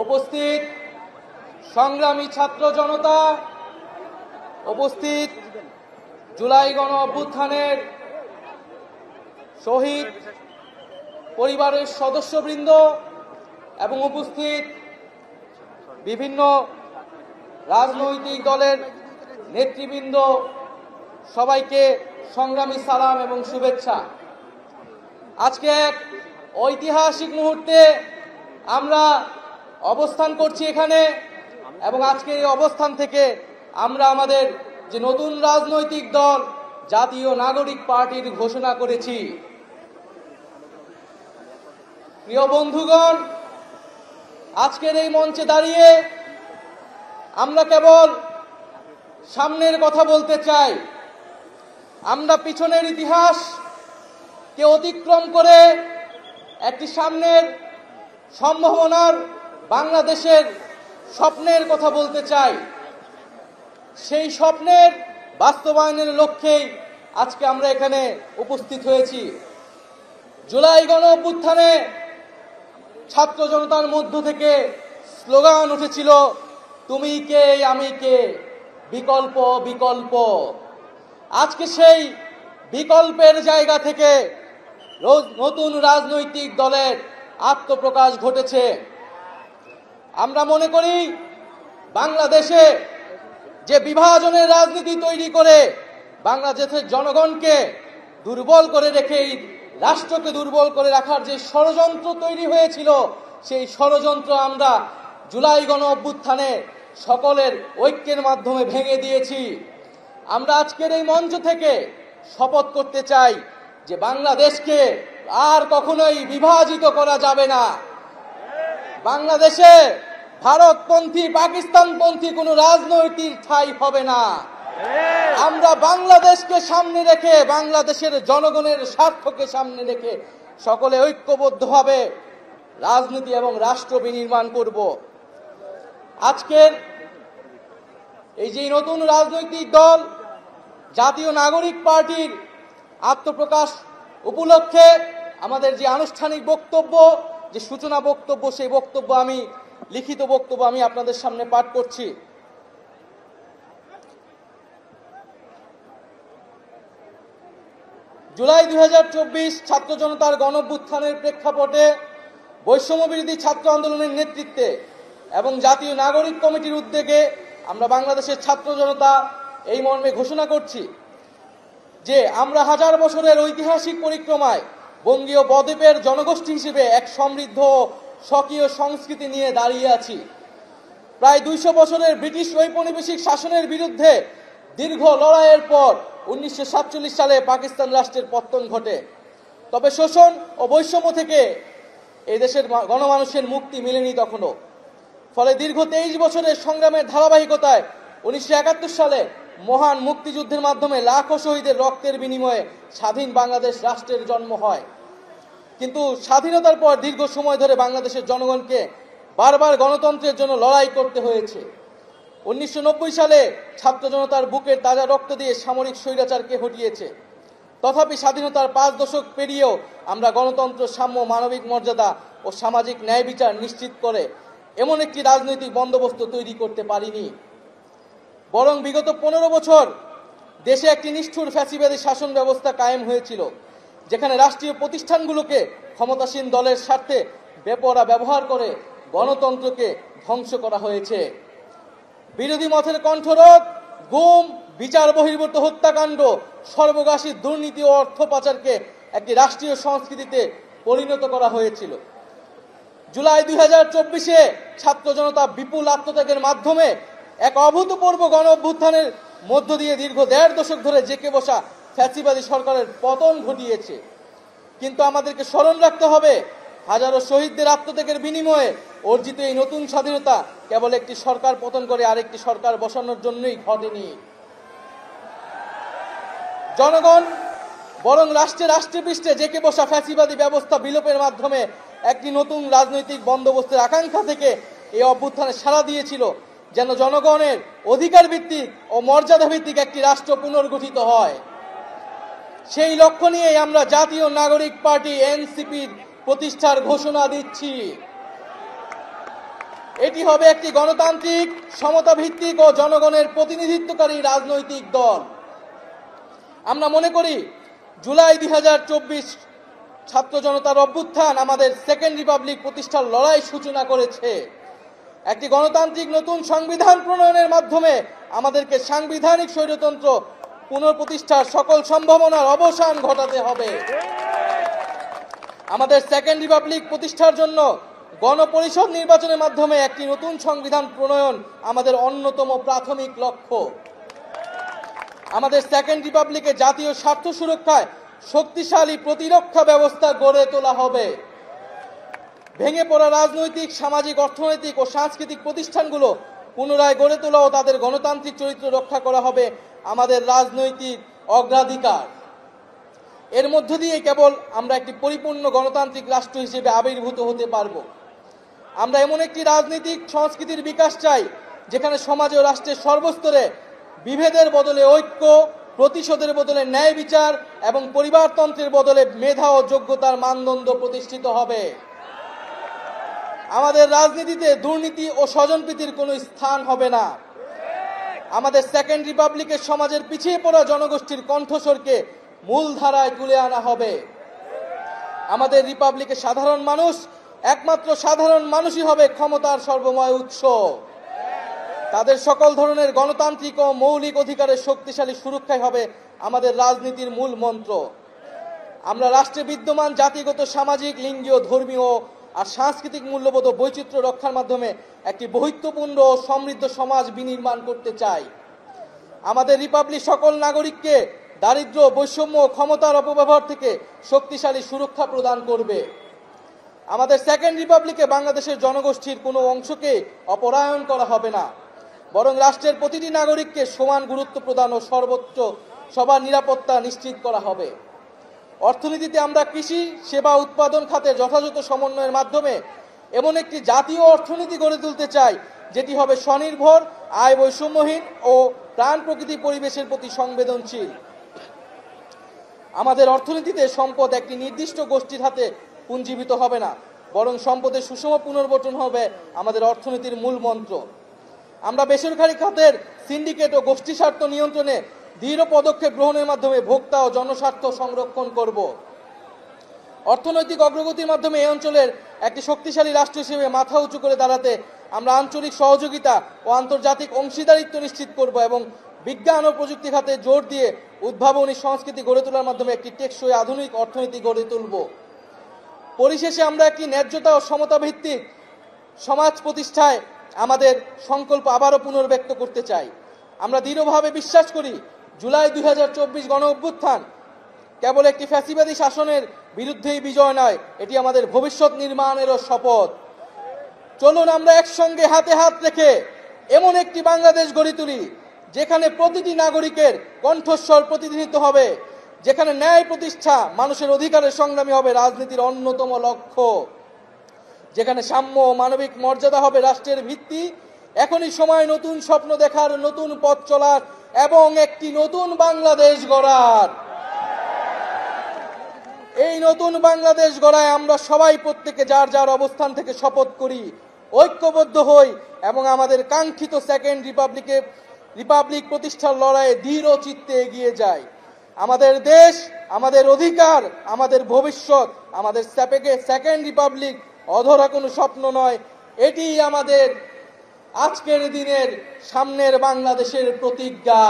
উপস্থিত সংগ্রামী ছাত্র জনতা, উপস্থিত জুলাই গণ অভ্যুত্থানের শহীদ পরিবারের সদস্যবৃন্দ এবং উপস্থিত বিভিন্ন রাজনৈতিক দলের নেতৃবৃন্দ, সবাইকে সংগ্রামী সালাম এবং শুভেচ্ছা। আজকে এক ঐতিহাসিক মুহূর্তে আমরা অবস্থান করছি এখানে, এবং আজকের এই অবস্থান থেকে আমরা আমাদের যে নতুন রাজনৈতিক দল জাতীয় নাগরিক পার্টির ঘোষণা করেছি। প্রিয় বন্ধুগণ, আজকের এই মঞ্চে দাঁড়িয়ে আমরা কেবল সামনের কথা বলতে চাই। আমরা পিছনের ইতিহাসকে অতিক্রম করে একটি সামনের সম্ভাবনার বাংলাদেশের স্বপ্নের কথা বলতে চাই। সেই স্বপ্নের বাস্তবায়নের লক্ষ্যেই আজকে আমরা এখানে উপস্থিত হয়েছি। জুলাই গণ অভ্যুত্থানে ছাত্র জনতার মধ্য থেকে স্লোগান উঠেছিল, তুমি কে আমি কে, বিকল্প বিকল্প। আজকে সেই বিকল্পের জায়গা থেকে নতুন রাজনৈতিক দলের আত্মপ্রকাশ ঘটেছে। আমরা মনে করি বাংলাদেশে যে বিভাজনের রাজনীতি তৈরি করে বাংলাদেশের জনগণকে দুর্বল করে রেখে রাষ্ট্রকে দুর্বল করে রাখার যে ষড়যন্ত্র তৈরি হয়েছিল, সেই ষড়যন্ত্র আমরা জুলাই গণ অভ্যুত্থানে সকলের ঐক্যের মাধ্যমে ভেঙে দিয়েছি। আমরা আজকের এই মঞ্চ থেকে শপথ করতে চাই যে বাংলাদেশকে আর কখনোই বিভাজিত করা যাবে না। বাংলাদেশে ভারতপন্থী পাকিস্তানপন্থী কোনো রাজনৈতিক ঠাঁই হবে না। আমরা বাংলাদেশকে সামনে রেখে, বাংলাদেশের জনগণের স্বার্থকে সামনে রেখে সকলে ঐক্যবদ্ধভাবে রাজনীতি এবং রাষ্ট্র বিনির্মাণ করব। আজকের এই যে নতুন রাজনৈতিক দল জাতীয় নাগরিক পার্টির আত্মপ্রকাশ উপলক্ষে আমাদের যে আনুষ্ঠানিক বক্তব্য, যে সূচনা বক্তব্য, সেই বক্তব্য আমি লিখিত বক্তব্য আমি আপনাদের সামনে পাঠ করছি। জুলাই 2024 ছাত্র জনতার গণঅভ্যুত্থানের প্রেক্ষাপটে বৈষম্য বিরোধী ছাত্র আন্দোলনের নেতৃত্বে এবং জাতীয় নাগরিক কমিটির উদ্যোগে আমরা বাংলাদেশের ছাত্র জনতা এই মর্মে ঘোষণা করছি যে আমরা হাজার বছরের ঐতিহাসিক পরিক্রমায় বঙ্গীয় বদ্বীপের জনগোষ্ঠী হিসেবে এক সমৃদ্ধ স্বকীয় সংস্কৃতি নিয়ে দাঁড়িয়ে আছি। প্রায় 200 বছরের ব্রিটিশ ঔপনিবেশিক শাসনের বিরুদ্ধে দীর্ঘ লড়াইয়ের পর 1947 সালে পাকিস্তান রাষ্ট্রের পতন ঘটে। তবে শোষণ ও বৈষম্য থেকে এই দেশের গণমানুষের মুক্তি মেলেনি তখনও। ফলে দীর্ঘ 23 বছরের সংগ্রামের ধারাবাহিকতায় 1971 সালে মহান মুক্তিযুদ্ধের মাধ্যমে লাখো শহীদের রক্তের বিনিময়ে স্বাধীন বাংলাদেশ রাষ্ট্রের জন্ম হয়। কিন্তু স্বাধীনতার পর দীর্ঘ সময় ধরে বাংলাদেশের জনগণকে বারবার গণতন্ত্রের জন্য লড়াই করতে হয়েছে। 1990 সালে ছাত্র জনতার বুকের তাজা রক্ত দিয়ে সামরিক স্বৈরাচারকে হটিয়েছে। তথাপি স্বাধীনতার 5 দশক পেরিয়েও আমরা গণতন্ত্র, সাম্য, মানবিক মর্যাদা ও সামাজিক ন্যায় বিচার নিশ্চিত করে এমন একটি রাজনৈতিক বন্দোবস্ত তৈরি করতে পারিনি। বরং বিগত 15 বছর দেশে একটি নিষ্ঠুর ফ্যাসিবাদী শাসন ব্যবস্থা কায়েম হয়েছিল, যেখানে রাষ্ট্রীয় প্রতিষ্ঠানগুলোকে ক্ষমতাসীন দলের স্বার্থে বেপরোয়া ব্যবহার করে গণতন্ত্রকে ধ্বংস করা হয়েছে। বিরোধী মতের কণ্ঠরোধ, গুম, বিচার বহির্ভূত হত্যাকাণ্ড, সর্বগ্রাসী দুর্নীতি ও অর্থ পাচারকে একটি রাষ্ট্রীয় সংস্কৃতিতে পরিণত করা হয়েছিল। জুলাই 2024-এ ছাত্র জনতা বিপুল আত্মত্যাগের মাধ্যমে এক অভূতপূর্ব গণ অভ্যুত্থানের মধ্য দিয়ে দীর্ঘ 1.5 দশক ধরে জেঁকে বসা ফ্যাসিবাদী সরকারের পতন ঘটিয়েছে। কিন্তু আমাদেরকে স্মরণ রাখতে হবে, হাজারো শহীদদের আত্মত্যাগের বিনিময়ে অর্জিত এই নতুন স্বাধীনতা কেবল একটি সরকার পতন করে আরেকটি সরকার বসানোর জন্যই ঘটেনি। জনগণ বরং রাষ্ট্রপৃষ্ঠে জেঁকে বসা ফ্যাসিবাদী ব্যবস্থা বিলোপের মাধ্যমে একটি নতুন রাজনৈতিক বন্দোবস্তের আকাঙ্ক্ষা থেকে এই অভ্যুত্থানে সাড়া দিয়েছিল, যেন জনগণের অধিকার ভিত্তিক ও মর্যাদা ভিত্তিক একটি রাষ্ট্র পুনর্গঠিত হয়। সেই লক্ষ্য নিয়ে আমরা জাতীয় নাগরিক পার্টি এনসিপির প্রতিষ্ঠার ঘোষণা দিচ্ছি। এটি হবে একটি গণতান্ত্রিক, সমতা ভিত্তিক ও জনগণের প্রতিনিধিত্বকারী রাজনৈতিক দল। আমরা মনে করি জুলাই 2024 ছাত্র জনতার অভ্যুত্থান আমাদের সেকেন্ড রিপাবলিক প্রতিষ্ঠার লড়াই সূচনা করেছে। একটি গণতান্ত্রিক নতুন সংবিধান প্রণয়নের মাধ্যমে আমাদেরকে সাংবিধানিক স্বৈরতন্ত্র পুনঃপ্রতিষ্ঠার সকল সম্ভাবনার অবসান ঘটাতে হবে। আমাদের সেকেন্ড রিপাবলিক প্রতিষ্ঠার জন্য গণপরিষদ নির্বাচনের মাধ্যমে একটি নতুন সংবিধান প্রণয়ন আমাদের অন্যতম প্রাথমিক লক্ষ্য। আমাদের সেকেন্ড রিপাবলিকে জাতীয় স্বার্থ সুরক্ষায় শক্তিশালী প্রতিরক্ষা ব্যবস্থা গড়ে তোলা হবে। ভেঙে পড়া রাজনৈতিক, সামাজিক, অর্থনৈতিক ও সাংস্কৃতিক প্রতিষ্ঠানগুলো পুনরায় গড়ে তোলা ও তাদের গণতান্ত্রিক চরিত্র রক্ষা করা হবে আমাদের রাজনৈতিক অগ্রাধিকার। এর মধ্য দিয়ে কেবল আমরা একটি পরিপূর্ণ গণতান্ত্রিক রাষ্ট্র হিসেবে আবির্ভূত হতে পারব। আমরা এমন একটি রাজনৈতিক সংস্কৃতির বিকাশ চাই যেখানে সমাজ ও রাষ্ট্রের সর্বস্তরে বিভেদের বদলে ঐক্য, প্রতিশোধের বদলে ন্যায় বিচার এবং পরিবারতন্ত্রের বদলে মেধা ও যোগ্যতার মানদণ্ড প্রতিষ্ঠিত হবে। আমাদের রাজনীতিতে দুর্নীতি ও স্বজনপ্রীতির কোনো স্থান হবে না। আমাদের সেকেন্ড রিপাবলিকের সমাজের পিছিয়ে পড়া জনগোষ্ঠীর কণ্ঠস্বরকে মূলধারায় তুলে আনা হবে। আমাদের রিপাবলিকের সাধারণ মানুষ, একমাত্র সাধারণ মানুষই হবে ক্ষমতার সর্বময় উৎস। তাদের সকল ধরনের গণতান্ত্রিক ও মৌলিক অধিকারের শক্তিশালী সুরক্ষাই হবে আমাদের রাজনীতির মূল মন্ত্র। আমরা রাষ্ট্রে বিদ্যমান জাতিগত, সামাজিক, লিঙ্গীয়, ধর্মীয় আর সাংস্কৃতিক মূল্যবোধ ও বৈচিত্র্য রক্ষার মাধ্যমে একটি বৈচিত্র্যপূর্ণ ও সমৃদ্ধ সমাজ বিনির্মাণ করতে চাই। আমাদের রিপাবলিক সকল নাগরিককে দারিদ্র্য, বৈষম্য ও ক্ষমতার অপব্যবহার থেকে শক্তিশালী সুরক্ষা প্রদান করবে। আমাদের সেকেন্ড রিপাবলিকে বাংলাদেশের জনগোষ্ঠীর কোনো অংশকে অপরায়ণ করা হবে না, বরং রাষ্ট্রের প্রতিটি নাগরিককে সমান গুরুত্ব প্রদান ও সর্বোচ্চ সবার নিরাপত্তা নিশ্চিত করা হবে। অর্থনীতিতে আমরা কৃষি, সেবা, উৎপাদন খাতে যথাযথ সমন্বয়ের মাধ্যমে এমন একটি জাতীয় অর্থনীতি গড়ে তুলতে চাই যেটি হবে স্বনির্ভর, আয় বৈষম্যহীন ও প্রাণ প্রকৃতি পরিবেশের প্রতি সংবেদনশীল। আমাদের অর্থনীতিতে সম্পদ একটি নির্দিষ্ট গোষ্ঠীর হাতে পুঞ্জীভূত হবে না, বরং সম্পদের সুষম পুনর্বণ্টন হবে আমাদের অর্থনীতির মূল মন্ত্র। আমরা বেসরকারি খাতের সিন্ডিকেট ও গোষ্ঠী স্বার্থ নিয়ন্ত্রণে দৃঢ় পদক্ষেপ গ্রহণের মাধ্যমে ভোক্তা ও জনস্বার্থ সংরক্ষণ করব। অর্থনৈতিক অগ্রগতির মাধ্যমে এই অঞ্চলের একটি শক্তিশালী রাষ্ট্র হিসেবে মাথা উঁচু করে দাঁড়াতে আমরা আঞ্চলিক সহযোগিতা ও আন্তর্জাতিক অংশীদারিত্ব নিশ্চিত করব এবং বিজ্ঞান ও প্রযুক্তি খাতে জোর দিয়ে উদ্ভাবনী সংস্কৃতি গড়ে তোলার মাধ্যমে একটি টেকসই আধুনিক অর্থনীতি গড়ে তুলব। পরিশেষে আমরা একটি ন্যায্যতা ও সমতা ভিত্তিক সমাজ প্রতিষ্ঠায় আমাদের সংকল্প আবারও পুনর্ব্যক্ত করতে চাই। আমরা দৃঢ়ভাবে বিশ্বাস করি জুলাই 2024 গণ অভ্যুত্থান কেবল একটি ফ্যাসিবাদী শাসনের বিরুদ্ধেই বিজয় নয়, এটি আমাদের ভবিষ্যৎ নির্মাণেরও শপথ। চলুন আমরা একসঙ্গে হাতে হাত রেখে এমন একটি বাংলাদেশ গড়ে তুলি যেখানে প্রতিটি নাগরিকের কণ্ঠস্বর প্রতিনিধিত্ব হবে, যেখানে ন্যায় প্রতিষ্ঠা, মানুষের অধিকারের সংগ্রামী হবে রাজনীতির অন্যতম লক্ষ্য, যেখানে সাম্য ও মানবিক মর্যাদা হবে রাষ্ট্রের ভিত্তি। এখনই সময় নতুন স্বপ্ন দেখার, নতুন পথ চলার এবং একটি নতুন বাংলাদেশ গড়ার। এই নতুন বাংলাদেশ গড়ায় আমরা সবাই প্রত্যেকে যার যার অবস্থান থেকে শপথ করি, ঐক্যবদ্ধ হই এবং আমাদের কাঙ্ক্ষিত সেকেন্ড রিপাবলিক প্রতিষ্ঠার লড়াইয়ে দৃঢ় চিত্তে এগিয়ে যাই। আমাদের দেশ, আমাদের অধিকার, আমাদের ভবিষ্যৎ, আমাদের সেকেন্ড রিপাবলিক অধরা কোনো স্বপ্ন নয়, এটি আমাদের আজকের দিনের সামনের বাংলাদেশের প্রতিজ্ঞা।